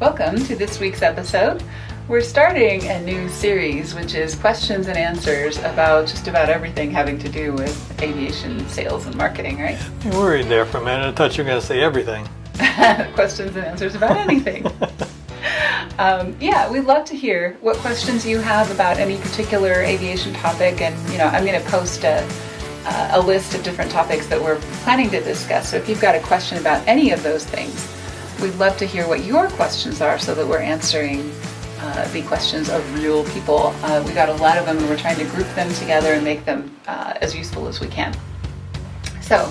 Welcome to this week's episode. We're starting a new series, which is questions and answers about just about everything having to do with aviation sales and marketing, right? You worried there for a minute. I thought you were going to say everything. Questions and answers about anything. We'd love to hear what questions you have about any particular aviation topic, and I'm going to post a list of different topics that we're planning to discuss. So if you've got a question about any of those things, we'd love to hear what your questions are so that we're answering the questions of real people. We got a lot of them and we're trying to group them together and make them as useful as we can. So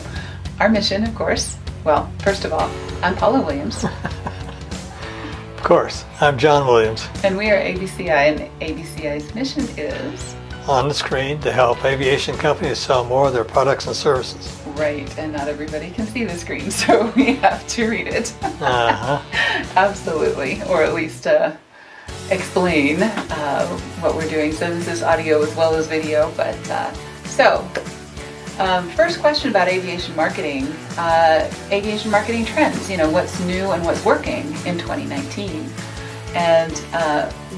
our mission, of course, well, first of all, I'm Paula Williams. Of course, I'm John Williams. And we are ABCI, and ABCI's mission is on the screen to help aviation companies sell more of their products and services. Right, and not everybody can see the screen, so we have to read it. Absolutely, or at least explain what we're doing. So this is audio as well as video, but first question about aviation marketing trends, what's new and what's working in 2019. And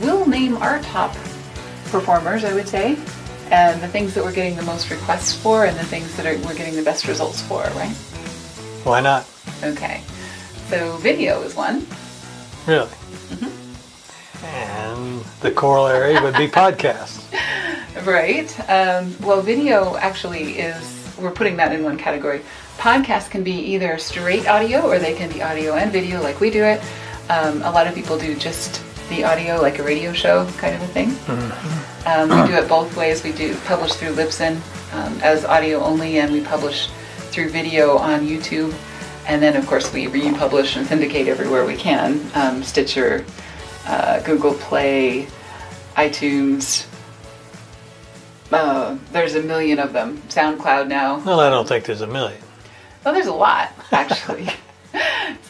we'll name our top performers, I would say, and the things that we're getting the most requests for and the things that we're getting the best results for, right? Why not? Okay. So video is one. Really? Mm-hmm. And the corollary would be podcast. Right. Well, video actually we're putting that in one category. Podcasts can be either straight audio or they can be audio and video like we do it. A lot of people do just the audio, like a radio show kind of a thing. Mm-hmm. We do it both ways. We do publish through Libsyn as audio only, and we publish through video on YouTube. And then, of course, we republish and syndicate everywhere we can. Stitcher, Google Play, iTunes. There's a million of them. SoundCloud now. Well, I don't think there's a million. Well, there's a lot, actually.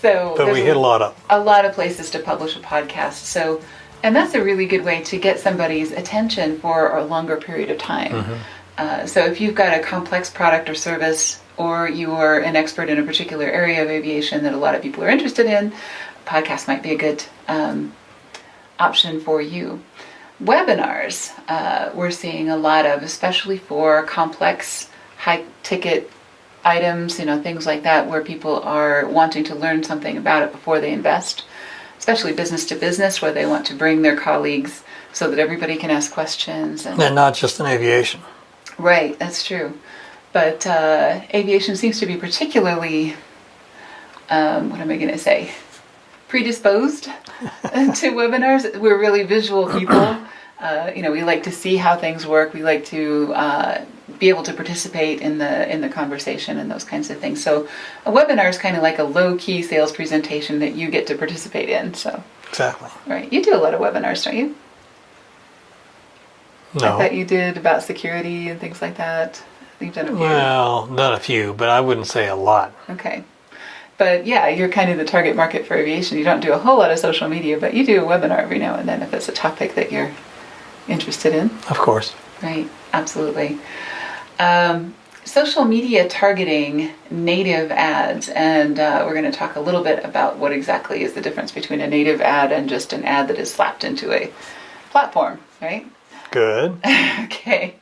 But we hit a lot of places to publish a podcast. And that's a really good way to get somebody's attention for a longer period of time. Mm-hmm. So if you've got a complex product or service, or you are an expert in a particular area of aviation that a lot of people are interested in, a podcast might be a good option for you. Webinars, we're seeing a lot of, especially for complex, high-ticket items, things like that, where people are wanting to learn something about it before they invest, especially business to business, where they want to bring their colleagues so that everybody can ask questions. And not just in aviation. Right, that's true. But aviation seems to be particularly, predisposed to webinars. We're really visual people. We like to see how things work. We like to be able to participate in the conversation and those kinds of things. So a webinar is kind of like a low-key sales presentation that you get to participate in. So exactly. Right. You do a lot of webinars, don't you? No. I thought you did about security and things like that. You've done a few. Well, done a few, but I wouldn't say a lot. Okay. But yeah, you're kind of the target market for aviation. You don't do a whole lot of social media, but you do a webinar every now and then if it's a topic that you're interested in. Of course. Right, absolutely. Social media targeting, native ads, and we're going to talk a little bit about what exactly is the difference between a native ad and just an ad that is slapped into a platform, right? Good. Okay.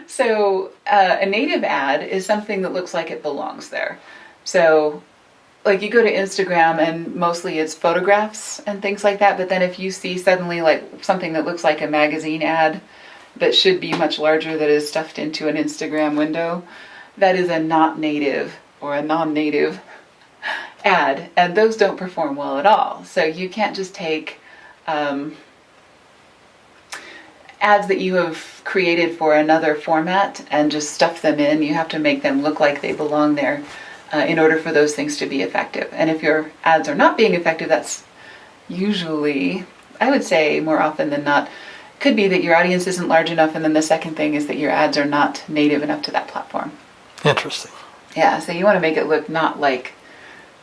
So a native ad is something that looks like it belongs there. So like you go to Instagram and mostly it's photographs and things like that, but then if you see suddenly like something that looks like a magazine ad that should be much larger that is stuffed into an Instagram window, that is a not native or a non-native ad, and those don't perform well at all. So you can't just take ads that you have created for another format and just stuff them in. You have to make them look like they belong there in order for those things to be effective. And if your ads are not being effective, that's usually, I would say more often than not, could be that your audience isn't large enough, and then the second thing is that your ads are not native enough to that platform. Interesting. Yeah, so you want to make it look not like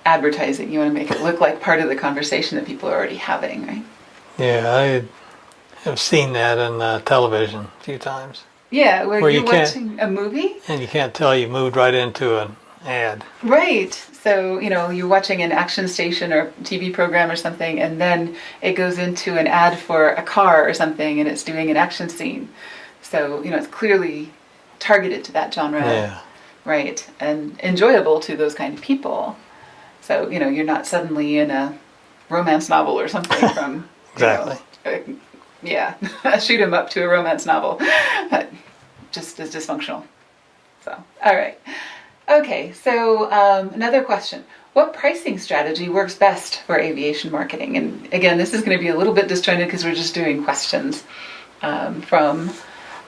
advertising. You want to make it look like part of the conversation that people are already having, right? Yeah, I have seen that on television a few times. Yeah, where you're watching a movie? And you can't tell you moved right into ad. Right. So, you're watching an action station or TV program or something, and then it goes into an ad for a car or something, and it's doing an action scene. So, it's clearly targeted to that genre. Yeah. Right. And enjoyable to those kind of people. So, you're not suddenly in a romance novel or something from... Exactly. Shoot 'em up to a romance novel. That just is dysfunctional. So, all right. Okay, so another question. What pricing strategy works best for aviation marketing? And again, this is going to be a little bit disjointed because we're just doing questions from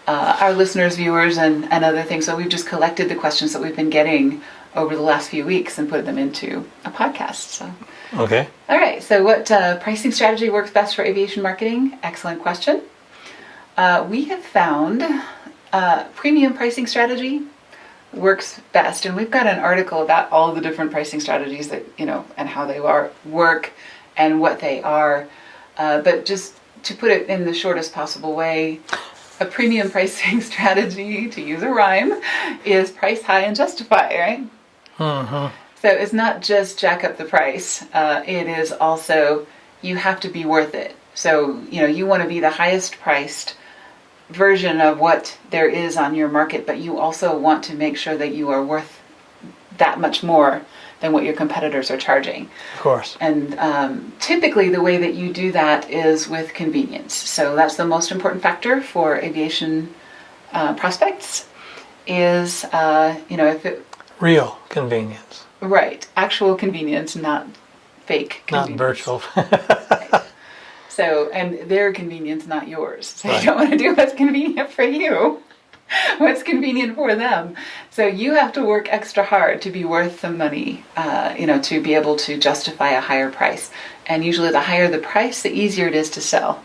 our listeners, viewers, and other things. So we've just collected the questions that we've been getting over the last few weeks and put them into a podcast. So. Okay. All right, so what pricing strategy works best for aviation marketing? Excellent question. We have found premium pricing strategy works best, and we've got an article about all the different pricing strategies that, and how they work and what they are. But just to put it in the shortest possible way, a premium pricing strategy, to use a rhyme, is price high and justify, right? Mm-hmm. So it's not just jack up the price. It is also, you have to be worth it. So, you want to be the highest priced version of what there is on your market, but you also want to make sure that you are worth that much more than what your competitors are charging. Of course. And typically the way that you do that is with convenience. So that's the most important factor for aviation prospects is, if it... Real convenience. Right. Actual convenience, not fake convenience. Not virtual. Right. So, and their convenience, not yours. So right. You don't want to do what's convenient for you. What's convenient for them. So you have to work extra hard to be worth the money, to be able to justify a higher price. And usually the higher the price, the easier it is to sell.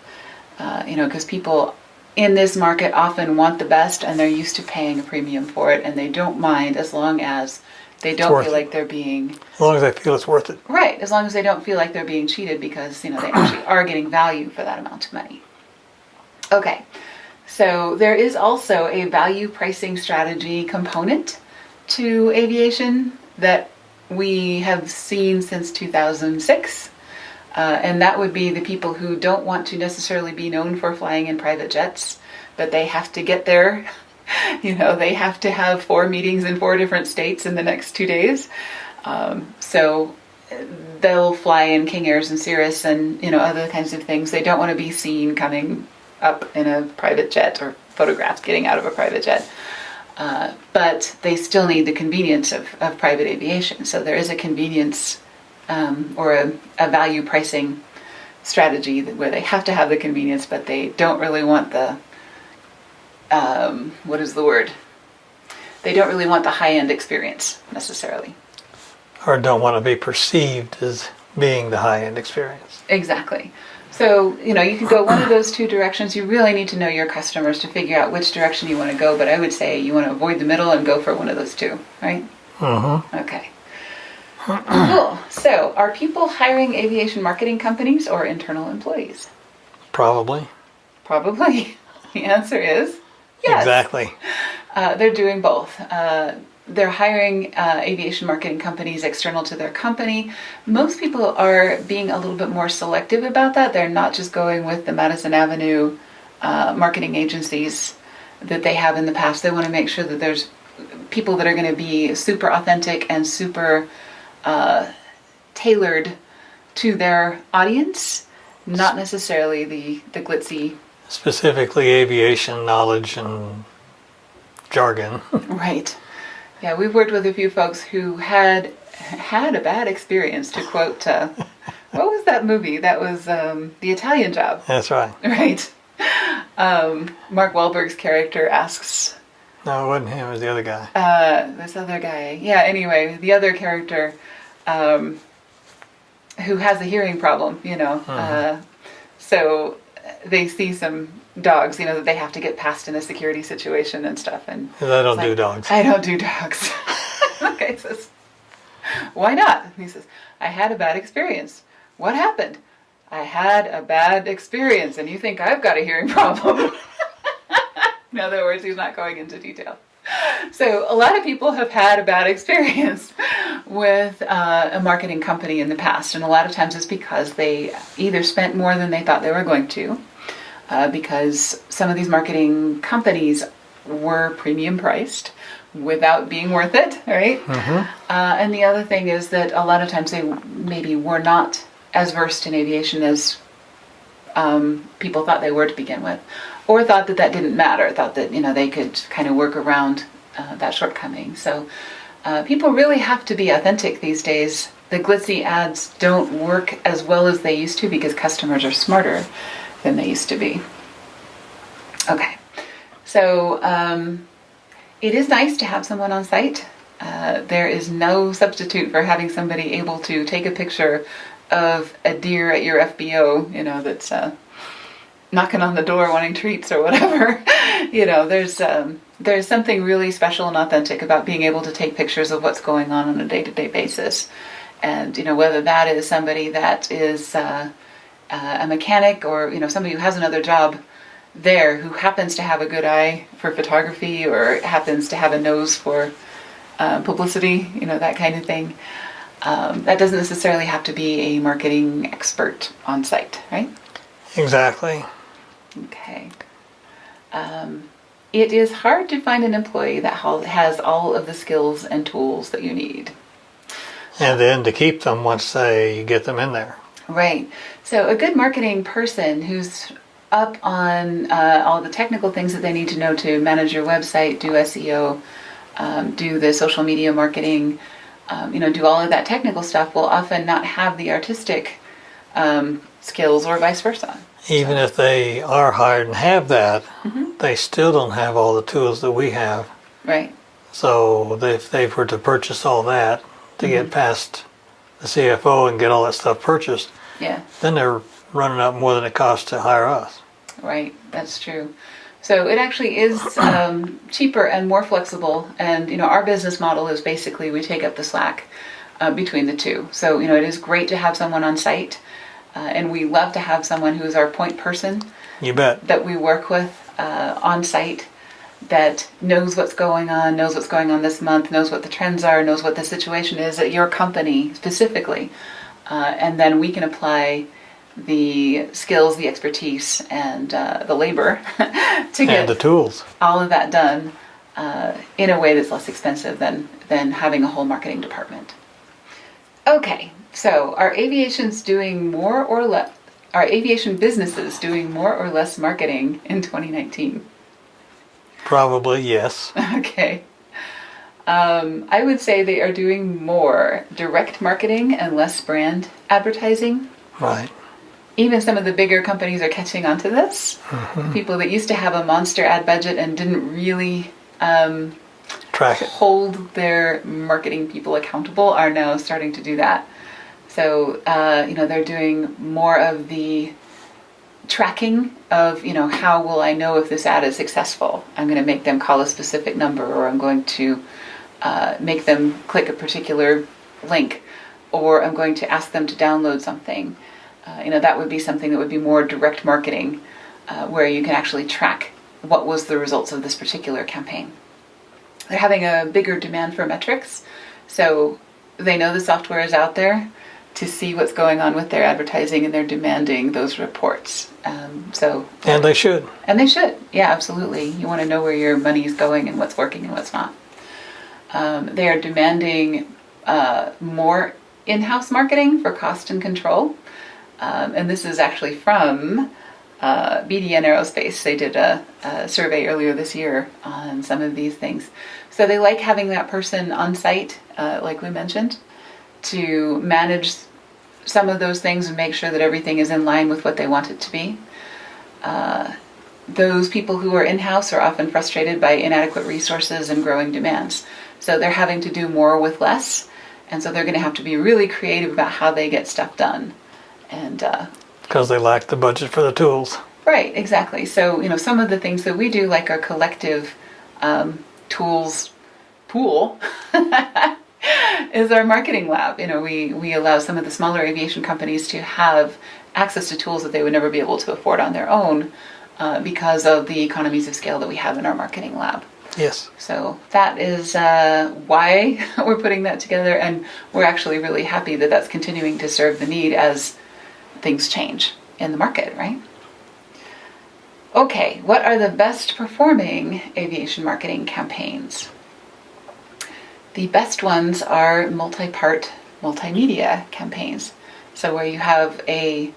Because people in this market often want the best and they're used to paying a premium for it, and they don't mind as long as they don't feel like they're being... As long as they feel it's worth it. Right, as long as they don't feel like they're being cheated because, they actually are getting value for that amount of money. Okay, so there is also a value pricing strategy component to aviation that we have seen since 2006. And that would be the people who don't want to necessarily be known for flying in private jets, but they have to get there. They have to have 4 meetings in 4 different states in the next 2 days. So they'll fly in King Airs and Cirrus and, other kinds of things. They don't want to be seen coming up in a private jet or photographed getting out of a private jet. But they still need the convenience of private aviation. So there is a convenience or a value pricing strategy where they have to have the convenience, but they don't really want the, what is the word? They don't really want the high-end experience necessarily. Or don't want to be perceived as being the high-end experience. Exactly. So, you can go one of those 2 directions. You really need to know your customers to figure out which direction you want to go, but I would say you want to avoid the middle and go for one of those 2, right? Mm-hmm. Okay. Cool. So, are people hiring aviation marketing companies or internal employees? Probably. Probably. The answer is yes. Exactly. They're doing both. They're hiring aviation marketing companies external to their company. Most people are being a little bit more selective about that. They're not just going with the Madison Avenue marketing agencies that they have in the past. They want to make sure that there's people that are going to be super authentic and super tailored to their audience, not necessarily the glitzy. Specifically aviation knowledge and jargon. Right. Yeah, we've worked with a few folks who had a bad experience, to quote, what was that movie? That was The Italian Job. That's right. Right. Mark Wahlberg's character asks... No, it wasn't him. It was the other guy. This other guy. Yeah, anyway, the other character who has a hearing problem, Mm-hmm. So they see some dogs, that they have to get past in a security situation and stuff. And I don't do dogs. I don't do dogs. The guy says, why not? And he says, I had a bad experience. What happened? I had a bad experience, and you think I've got a hearing problem. In other words, he's not going into detail. So a lot of people have had a bad experience with a marketing company in the past, and a lot of times it's because they either spent more than they thought they were going to, because some of these marketing companies were premium priced without being worth it, right? And the other thing is that a lot of times they maybe were not as versed in aviation as people thought they were to begin with, or thought that didn't matter, thought that they could kind of work around that shortcoming. So people really have to be authentic these days. The glitzy ads don't work as well as they used to because customers are smarter than they used to be. Okay, so it is nice to have someone on site. There is no substitute for having somebody able to take a picture of a deer at your FBO, that's knocking on the door wanting treats or whatever. There's something really special and authentic about being able to take pictures of what's going on a day-to-day basis. And, whether that is somebody that is a mechanic or, somebody who has another job there who happens to have a good eye for photography or happens to have a nose for publicity, that kind of thing. That doesn't necessarily have to be a marketing expert on site, right? Exactly. Okay. It is hard to find an employee that has all of the skills and tools that you need. And then to keep them once you get them in there. Right. So a good marketing person who's up on all the technical things that they need to know to manage your website, do SEO, do the social media marketing, do all of that technical stuff will often not have the artistic skills or vice versa. Even if they are hired and have that, they still don't have all the tools that we have. Right. So if they were to purchase all that to get past the CFO and get all that stuff purchased, then they're running up more than it costs to hire us. Right, that's true. So it actually is cheaper and more flexible. And, our business model is basically we take up the slack between the two. So, it is great to have someone on site. And we love to have someone who is our point person. You bet. That we work with on site, that knows what's going on this month, knows what the trends are, knows what the situation is at your company specifically. And then we can apply the skills, the expertise, and the labor to get the tools, all of that done in a way that's less expensive than having a whole marketing department. Okay, so are aviation businesses doing more or less marketing in 2019? Probably yes. Okay. I would say they are doing more direct marketing and less brand advertising. Right. Even some of the bigger companies are catching on to this. People that used to have a monster ad budget and didn't really hold their marketing people accountable are now starting to do that. So, they're doing more of the tracking of, how will I know if this ad is successful? I'm going to make them call a specific number, or I'm going to make them click a particular link, or I'm going to ask them to download something. That would be something that would be more direct marketing, where you can actually track what was the results of this particular campaign. They're having a bigger demand for metrics, so they know the software is out there to see what's going on with their advertising, and they're demanding those reports. And they should. And they should, yeah, absolutely. You want to know where your money is going and what's working and what's not. They are demanding more in-house marketing for cost and control. And this is actually from BDN Aerospace. They did a survey earlier this year on some of these things. So they like having that person on site, like we mentioned, to manage some of those things and make sure that everything is in line with what they want it to be. Those people who are in-house are often frustrated by inadequate resources and growing demands. So they're having to do more with less, and so they're going to have to be really creative about how they get stuff done. And because they lack the budget for the tools. Right, exactly. So, some of the things that we do, like our collective tools pool, is our marketing lab. We allow some of the smaller aviation companies to have access to tools that they would never be able to afford on their own because of the economies of scale that we have in our marketing lab. Yes. So that is why we're putting that together, and we're actually really happy that that's continuing to serve the need as things change in the market, right? Okay, what are the best performing aviation marketing campaigns? The best ones are multi-part, multimedia campaigns. So where you have a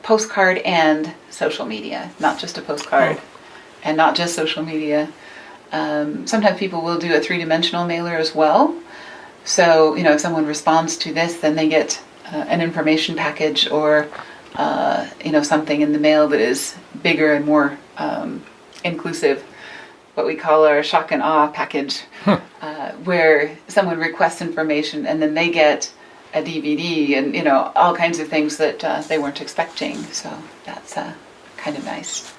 postcard and social media, not just a postcard and not just social media. Sometimes people will do a three-dimensional mailer as well. So, if someone responds to this, then they get an information package or, something in the mail that is bigger and more inclusive, what we call our shock and awe package, where someone requests information and then they get a DVD and, all kinds of things that they weren't expecting. So that's kind of nice.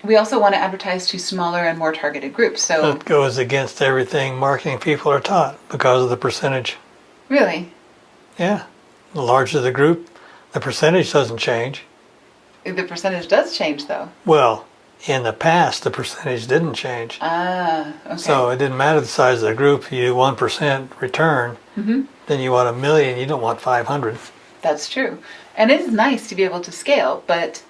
We also want to advertise to smaller and more targeted groups. So it goes against everything marketing people are taught because of the percentage. Really? Yeah. The larger the group, the percentage doesn't change. The percentage does change, though. Well, in the past, the percentage didn't change. Ah, okay. So it didn't matter the size of the group. If you do 1% return, then you want 1 million. You don't want 500. That's true. And it is nice to be able to scale, but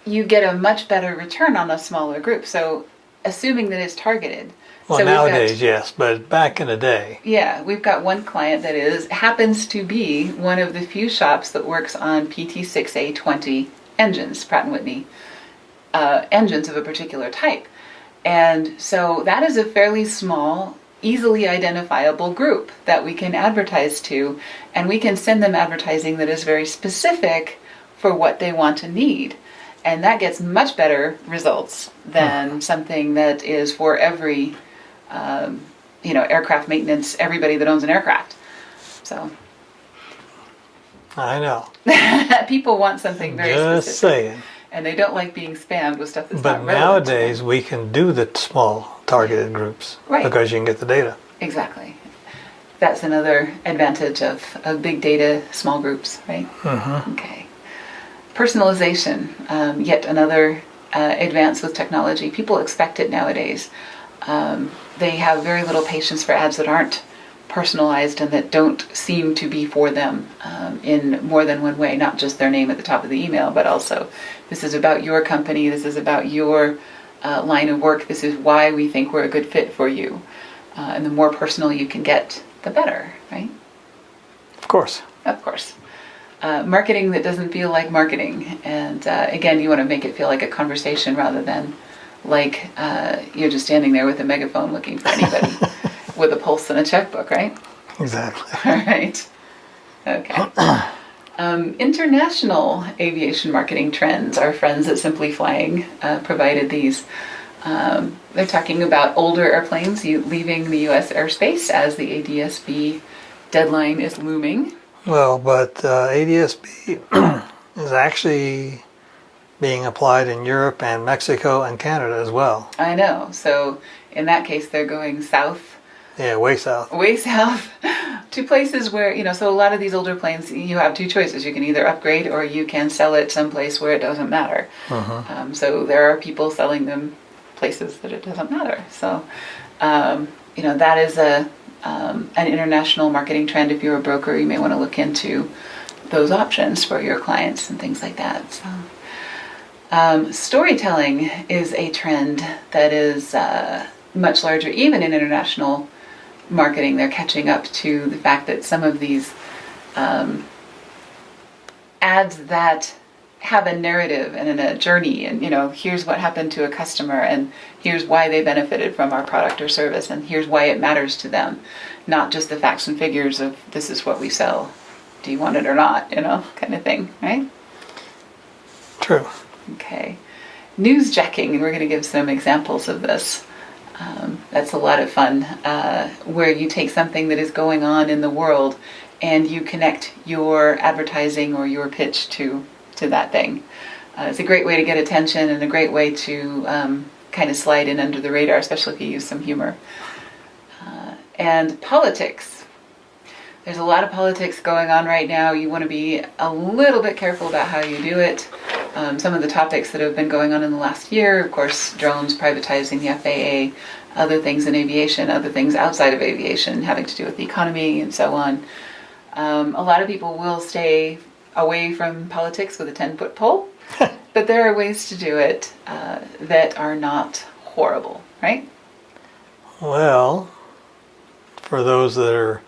you get a much better return on a smaller group. So assuming that it's targeted. Well, so nowadays, yes, but back in the day. Yeah, we've got one client that happens to be one of the few shops that works on PT6A20 engines, Pratt & Whitney engines of a particular type. And so that is a fairly small, easily identifiable group that we can advertise to, and we can send them advertising that is very specific for what they want to need. And that gets much better results than something that is for every, aircraft maintenance, everybody that owns an aircraft. So. I know. People want something very specific. Just saying. And they don't like being spammed with stuff that's not relevant. But nowadays we can do the small targeted groups because you can get the data. Exactly. That's another advantage of big data, small groups, right? Mm-hmm. Okay. Personalization, yet another advance with technology. People expect it nowadays. They have very little patience for ads that aren't personalized and that don't seem to be for them in more than one way, not just their name at the top of the email, but also this is about your company, this is about your line of work, this is why we think we're a good fit for you. And the more personal you can get, the better, right? Of course. Of course. Marketing that doesn't feel like marketing. And again, you want to make it feel like a conversation rather than like you're just standing there with a megaphone looking for anybody with a pulse and a checkbook, right? Exactly. All right. Okay. International aviation marketing trends. Our friends at Simply Flying provided these. They're talking about older airplanes leaving the U.S. airspace as the ADS-B deadline is looming. Well, but ADS-B is actually being applied in Europe and Mexico and Canada as well. I know. So in that case, they're going south. Yeah, way south. Way south to places where, so a lot of these older planes, you have two choices. You can either upgrade or you can sell it someplace where it doesn't matter. Mm-hmm. So there are people selling them places that it doesn't matter. So, that is an international marketing trend. If you're a broker, you may want to look into those options for your clients and things like that. So, storytelling is a trend that is much larger, even in international marketing. They're catching up to the fact that some of these ads that have a narrative and a journey, and here's what happened to a customer, and here's why they benefited from our product or service, and here's why it matters to them, not just the facts and figures of this is what we sell, do you want it or not, kind of thing, right? True. Okay. Newsjacking, and we're going to give some examples of this. That's a lot of fun, where you take something that is going on in the world and you connect your advertising or your pitch to that thing. It's a great way to get attention and a great way to kind of slide in under the radar, especially if you use some humor. And politics. There's a lot of politics going on right now. You want to be a little bit careful about how you do it. some of the topics that have been going on in the last year. Of course, drones, privatizing the FAA, other things in aviation, other things outside of aviation having to do with the economy and so on. A lot of people will stay away from politics with a 10-foot pole, but there are ways to do it that are not horrible, right? Well, for those that are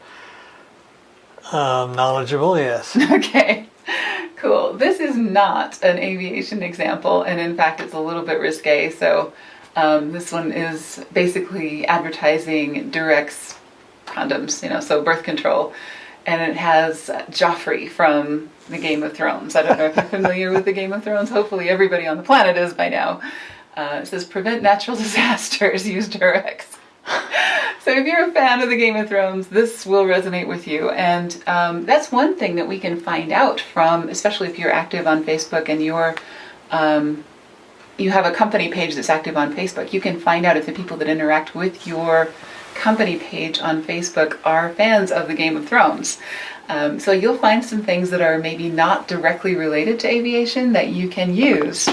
knowledgeable, yes. Okay, cool. This is not an aviation example, and in fact, it's a little bit risque. So this one is basically advertising Durex condoms, so birth control, and it has Joffrey from the Game of Thrones. I don't know if you're familiar with the Game of Thrones. Hopefully, everybody on the planet is by now. It says, "Prevent natural disasters. Use Durex." So if you're a fan of the Game of Thrones, this will resonate with you. And that's one thing that we can find out from, especially if you're active on Facebook and you have a company page that's active on Facebook. You can find out if the people that interact with your company page on Facebook are fans of the Game of Thrones. So you'll find some things that are maybe not directly related to aviation that you can use.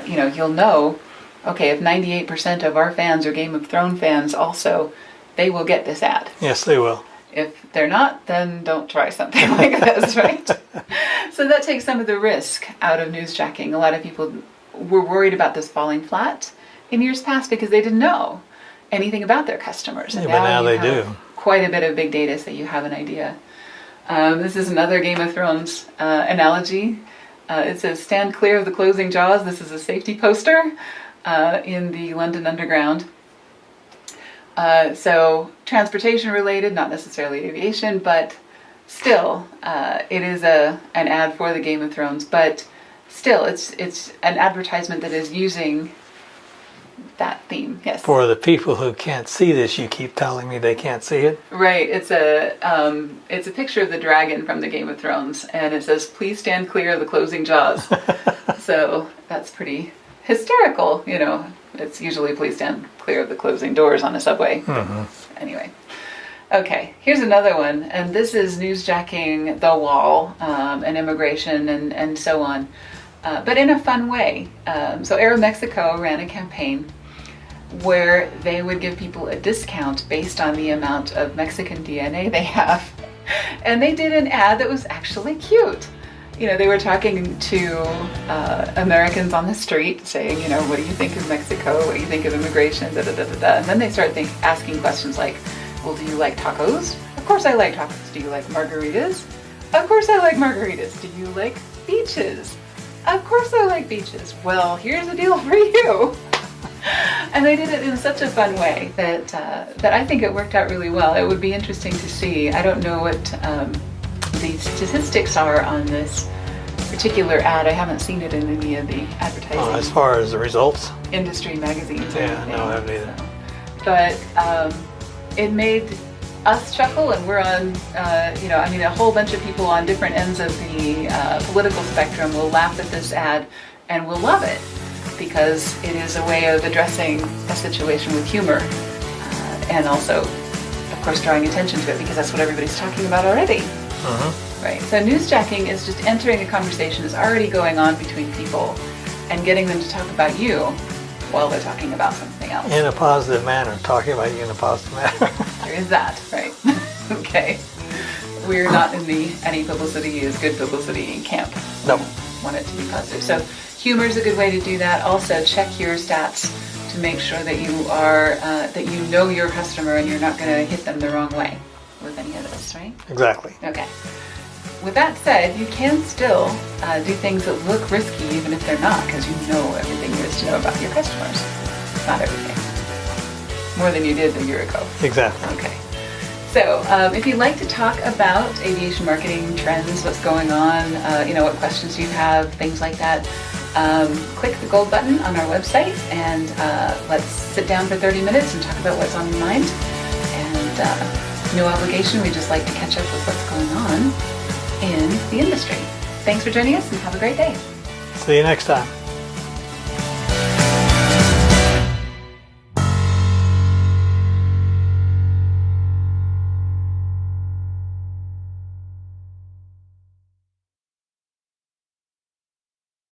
You'll know, okay, if 98% of our fans are Game of Thrones fans also, they will get this ad. Yes, they will. If they're not, then don't try something like this, right? So that takes some of the risk out of newsjacking. A lot of people were worried about this falling flat in years past because they didn't know anything about their customers. And now they do. Quite a bit of big data, so you have an idea. This is another Game of Thrones analogy. It says, "Stand clear of the closing jaws." This is a safety poster in the London Underground. So transportation related, not necessarily aviation, but still, it is an ad for the Game of Thrones. But still, it's an advertisement that is using that theme. Yes. For the people who can't see this, you keep telling me they can't see it. Right. It's a picture of the dragon from the Game of Thrones, and it says, "Please stand clear of the closing jaws." So that's pretty hysterical. It's usually "Please stand clear of the closing doors" on a subway. Mm-hmm. Anyway. Okay, here's another one, and this is newsjacking the wall and immigration and so on, but in a fun way. So Aeromexico ran a campaign where they would give people a discount based on the amount of Mexican DNA they have. And they did an ad that was actually cute. They were talking to Americans on the street saying, what do you think of Mexico? What do you think of immigration? Da, da, da, da, da. And then they started asking questions like, well, do you like tacos? Of course I like tacos. Do you like margaritas? Of course I like margaritas. Do you like beaches? Of course I like beaches. Well, here's a deal for you. And they did it in such a fun way that I think it worked out really well. It would be interesting to see. I don't know what the statistics are on this particular ad. I haven't seen it in any of the advertising. As far as the results? Industry magazines. Yeah, no, I haven't either. But it made us chuckle, and we're on, a whole bunch of people on different ends of the political spectrum will laugh at this ad and will love it because it is a way of addressing a situation with humor and also, of course, drawing attention to it because that's what everybody's talking about already. Uh-huh. Right. So newsjacking is just entering a conversation that's already going on between people and getting them to talk about you while they're talking about something else. In a positive manner, talking about you in a positive manner. There is that, right? Okay. We're not in the any publicity is good publicity camp. No. We want it to be positive. So humor is a good way to do that. Also, check your stats to make sure that you are that you know your customer and you're not going to hit them the wrong way with any of this, right? Exactly. Okay. With that said, you can still do things that look risky even if they're not, because you know everything there is to know about your customers. Not everything. More than you did a year ago. Exactly. Okay. So if you'd like to talk about aviation marketing trends, what's going on, what questions you have, things like that, click the gold button on our website and let's sit down for 30 minutes and talk about what's on your mind. And no obligation, we just like to catch up with what's going on in the industry. Thanks for joining us and have a great day. See you next time.